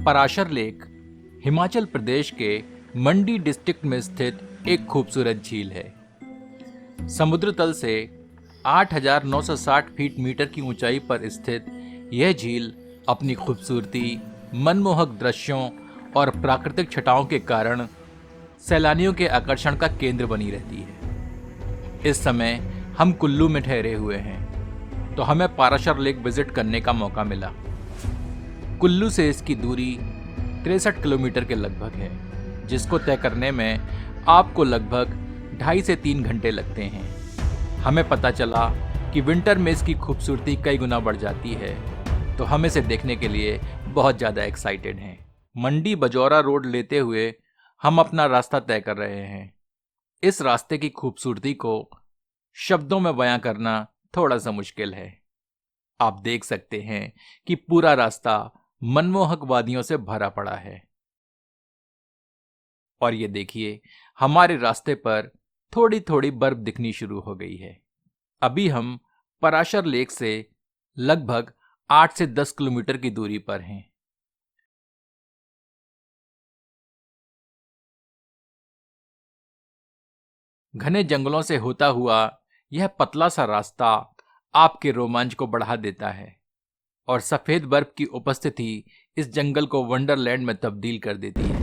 Parashar lake Himachal Pradesh के मंडी district में स्थित एक खूबसूरत झील है। समुद्र तल से 8,960 फीट मीटर की ऊंचाई पर स्थित यह झील अपनी खूबसूरती, मनमोहक दृश्यों और प्राकृतिक छटाओं के कारण सैलानियों के आकर्षण का केंद्र बनी रहती है। इस समय हम कुल्लू में ठहरे हुए हैं, तो हमें पराशर लेक विजिट करने का मौका मिला। कुल्लू से इसकी दूरी 63 किलोमीटर के लगभग है, जिसको तय करने में आपको लगभग 2.5 से 3 घंटे लगते हैं। हमें पता चला कि विंटर में इसकी खूबसूरती कई गुना बढ़ जाती है, तो हम इसे देखने के लिए बहुत ज़्यादा एक्साइटेड हैं। मंडी बजौरा रोड लेते हुए हम अपना रास्ता तय कर रहे हैं। इस रास्ते की खूबसूरती को शब्दों में बयां करना थोड़ा सा मुश्किल है। आप देख सकते हैं कि पूरा रास्ता मनमोहक वादियों से भरा पड़ा है। और ये देखिए, हमारे रास्ते पर थोड़ी थोड़ी बर्फ दिखनी शुरू हो गई है। अभी हम पराशर लेक से लगभग 8 से 10 किलोमीटर की दूरी पर हैं। घने जंगलों से होता हुआ यह पतला सा रास्ता आपके रोमांच को बढ़ा देता है और सफेद बर्फ की उपस्थिति इस जंगल को वंडरलैंड में तब्दील कर देती है।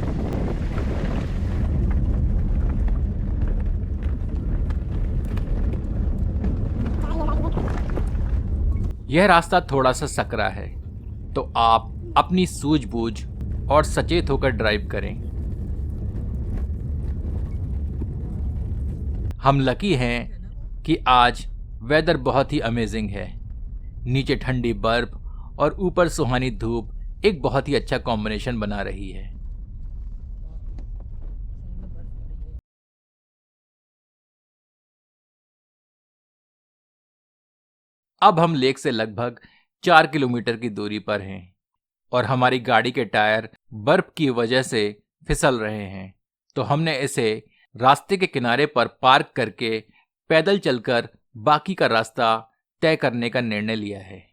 यह रास्ता थोड़ा सा सकरा है, तो आप अपनी सूझबूझ और सचेत होकर ड्राइव करें। हम लकी हैं कि आज वेदर बहुत ही अमेजिंग है। नीचे ठंडी बर्फ और ऊपर सुहानी धूप एक बहुत ही अच्छा कॉम्बिनेशन बना रही है। अब हम लेक से लगभग 4 किलोमीटर की दूरी पर हैं और हमारी गाड़ी के टायर बर्फ की वजह से फिसल रहे हैं, तो हमने इसे रास्ते के किनारे पर पार्क करके पैदल चलकर बाकी का रास्ता तय करने का निर्णय लिया है।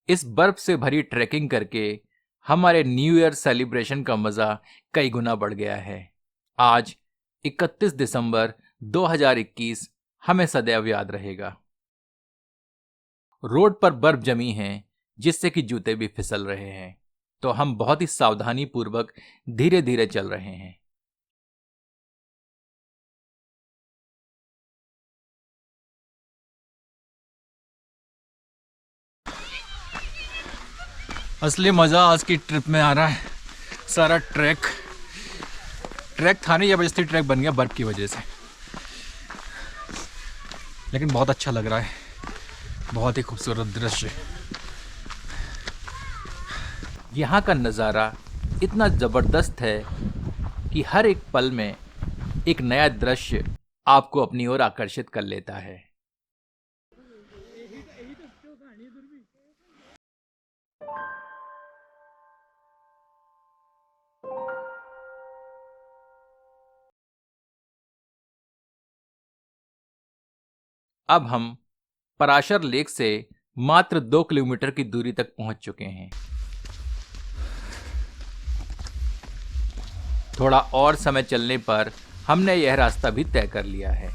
इस बर्फ से भरी ट्रैकिंग करके हमारे न्यू ईयर सेलिब्रेशन का मजा कई गुना बढ़ गया है। आज 31 दिसंबर 2021 हमें सदैव याद रहेगा। रोड पर बर्फ जमी है, जिससे कि जूते भी फिसल रहे हैं, तो हम बहुत ही सावधानी पूर्वक धीरे धीरे चल रहे हैं। असली मज़ा आज की ट्रिप में आ रहा है। सारा ट्रैक था नहीं, जबरदस्ती ट्रैक बन गया बर्फ की वजह से, लेकिन बहुत अच्छा लग रहा है। बहुत ही खूबसूरत दृश्य। यहाँ का नज़ारा इतना ज़बरदस्त है कि हर एक पल में एक नया दृश्य आपको अपनी ओर आकर्षित कर लेता है। अब हम पराशर लेक से मात्र 2 किलोमीटर की दूरी तक पहुंच चुके हैं। थोड़ा और समय चलने पर हमने यह रास्ता भी तय कर लिया है।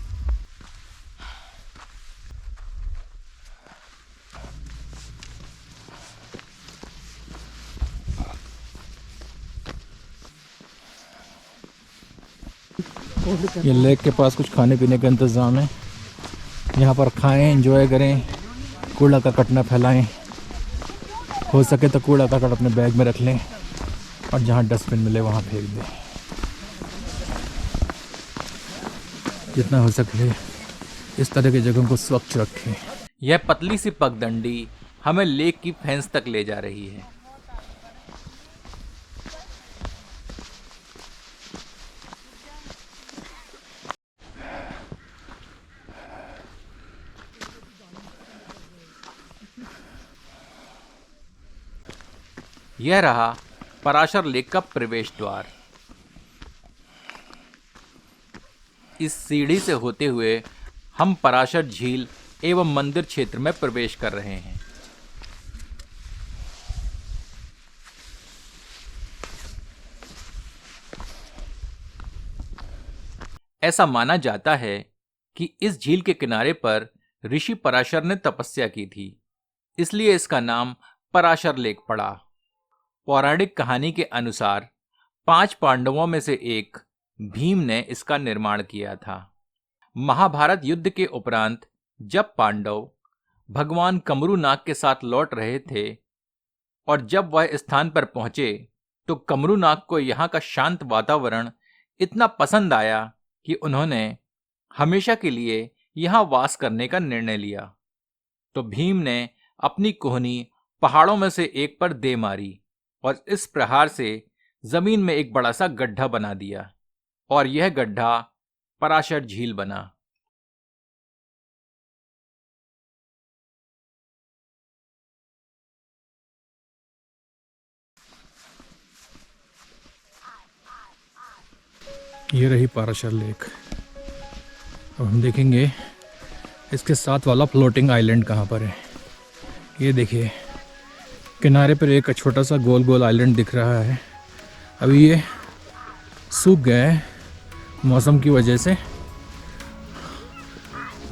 ये लेक के पास कुछ खाने पीने का इंतज़ाम है। यहाँ पर खाएं, एंजॉय करें, कूड़ा करकट न फैलाएं। हो सके तो कूड़ा करकट अपने बैग में रख लें और जहाँ डस्टबिन मिले वहाँ फेंक दें। जितना हो सके इस तरह की जगहों को स्वच्छ रखें। यह पतली सी पगडंडी हमें लेक की फेंस तक ले जा रही है। यह रहा पराशर लेक का प्रवेश द्वार। इस सीढ़ी से होते हुए हम पराशर झील एवं मंदिर क्षेत्र में प्रवेश कर रहे हैं। ऐसा माना जाता है कि इस झील के किनारे पर ऋषि पराशर ने तपस्या की थी, इसलिए इसका नाम पराशर लेक पड़ा। पौराणिक कहानी के अनुसार 5 पांडवों में से एक भीम ने इसका निर्माण किया था। महाभारत युद्ध के उपरांत जब पांडव भगवान कमरूनाग के साथ लौट रहे थे और जब वह इस स्थान पर पहुंचे तो कमरूनाग को यहाँ का शांत वातावरण इतना पसंद आया कि उन्होंने हमेशा के लिए यहाँ वास करने का निर्णय लिया। तो भीम ने अपनी कोहनी पहाड़ों में से एक पर दे मारी और इस प्रहार से जमीन में एक बड़ा सा गड्ढा बना दिया और यह गड्ढा पराशर झील बना। ये रही पराशर लेक। अब हम देखेंगे इसके साथ वाला फ्लोटिंग आइलैंड कहाँ पर है। ये देखिए किनारे पर एक छोटा सा गोल गोल आइलैंड दिख रहा है। अभी ये सूख गया है मौसम की वजह से,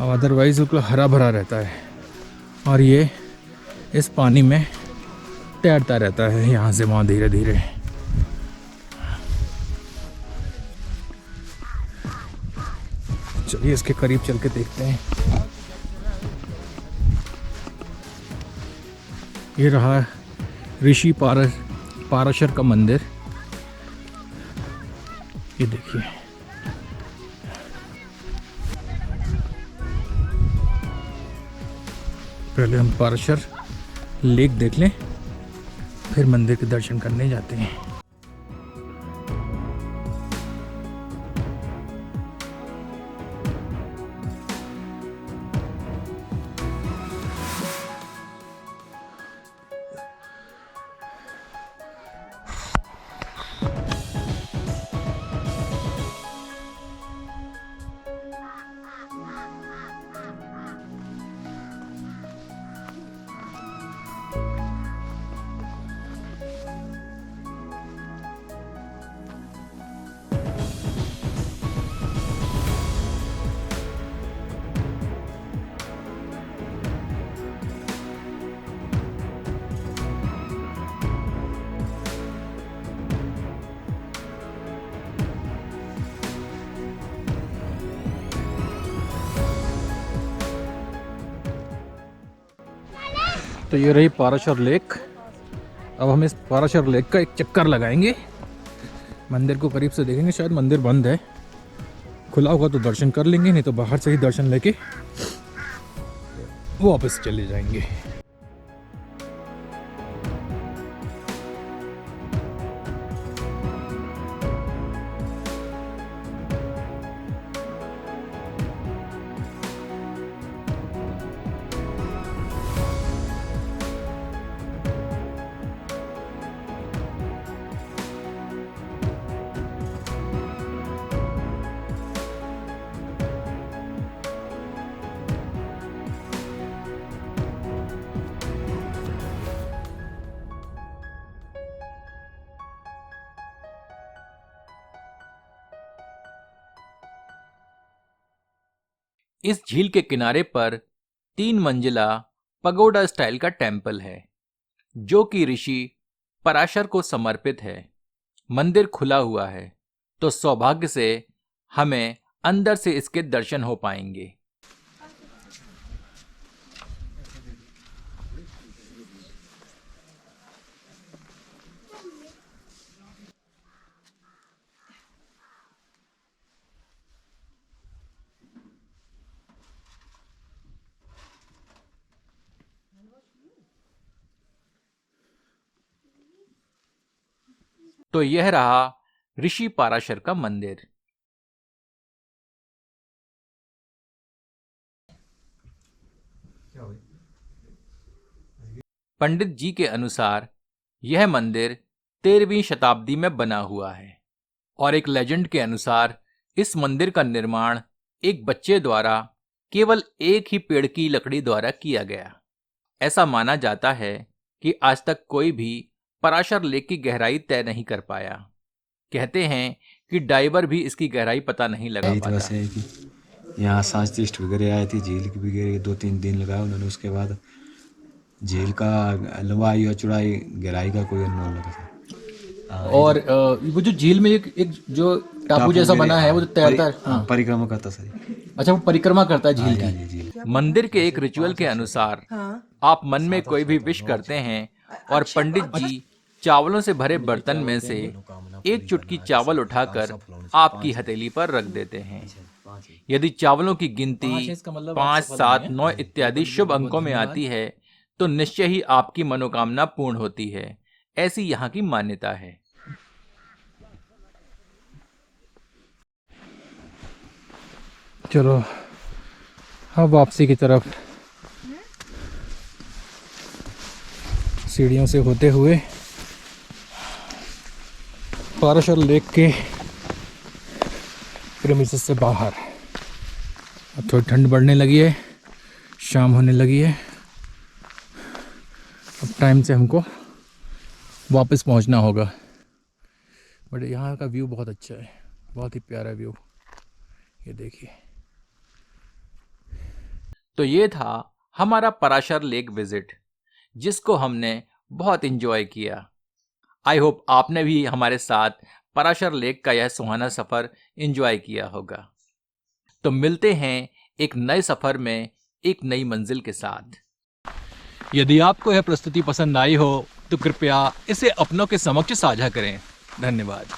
और अदरवाइज बिल्कुल हरा भरा रहता है और ये इस पानी में तैरता रहता है यहाँ से वहाँ धीरे धीरे। चलिए इसके करीब चल के देखते हैं। ये रहा ऋषि पाराशर का मंदिर। ये देखिए पहले हम पाराशर लेक देख लें, फिर मंदिर के दर्शन करने जाते हैं। तो ये रही पाराशर लेक। अब हम इस पाराशर लेक का एक चक्कर लगाएंगे, मंदिर को करीब से देखेंगे। शायद मंदिर बंद है, खुला होगा तो दर्शन कर लेंगे, नहीं तो बाहर से ही दर्शन लेके वापस चले जाएंगे। इस झील के किनारे पर 3 मंजिला पगोडा स्टाइल का टेम्पल है जो कि ऋषि पराशर को समर्पित है। मंदिर खुला हुआ है तो सौभाग्य से हमें अंदर से इसके दर्शन हो पाएंगे। तो यह रहा ऋषि पराशर का मंदिर। पंडित जी के अनुसार यह मंदिर 13वीं शताब्दी में बना हुआ है और एक लेजेंड के अनुसार इस मंदिर का निर्माण एक बच्चे द्वारा केवल एक ही पेड़ की लकड़ी द्वारा किया गया। ऐसा माना जाता है कि आज तक कोई भी पराशर लेक की गहराई तय नहीं कर पाया। कहते हैं कि डाइवर भी इसकी गहराई पता नहीं लगा यही तो पाता। बस है कि यहाँ सांस टेस्ट वगैरह आई थी, झील की भी 2-3 दिन लगाए उन्होंने, उसके बाद झील का लंबाई और चौड़ाई गहराई का कोई अनुमान लगा था। और वो जो झील में एक जो टापू जैसा बना है वो तो तैरता है। हाँ। परिक्रमा करता सर। अच्छा, वो परिक्रमा करता है झील की। जी। मंदिर के एक रिचुअल के अनुसार आप मन में कोई भी विश करते हैं और पंडित जी चावलों से भरे बर्तन में से एक चुटकी चावल उठाकर आपकी हथेली पर रख देते हैं। यदि चावलों की गिनती 5, 7, 9 इत्यादि शुभ अंकों में आती है तो निश्चय ही आपकी मनोकामना पूर्ण होती है। ऐसी यहाँ की मान्यता है। चलो अब वापसी की तरफ सीढ़ियों से होते हुए पाराशर लेक के प्रेमिसेस से बाहर। अब थोड़ी ठंड बढ़ने लगी है, शाम होने लगी है, अब टाइम से हमको वापस पहुंचना होगा। बट यहाँ का व्यू बहुत अच्छा है, बहुत ही प्यारा व्यू, ये देखिए। तो ये था हमारा पराशर लेक विजिट, जिसको हमने बहुत इंजॉय किया। आई होप आपने भी हमारे साथ पराशर लेक का यह सुहाना सफ़र इंजॉय किया होगा। तो मिलते हैं एक नए सफ़र में एक नई मंजिल के साथ। यदि आपको यह प्रस्तुति पसंद आई हो तो कृपया इसे अपनों के समक्ष साझा करें। धन्यवाद।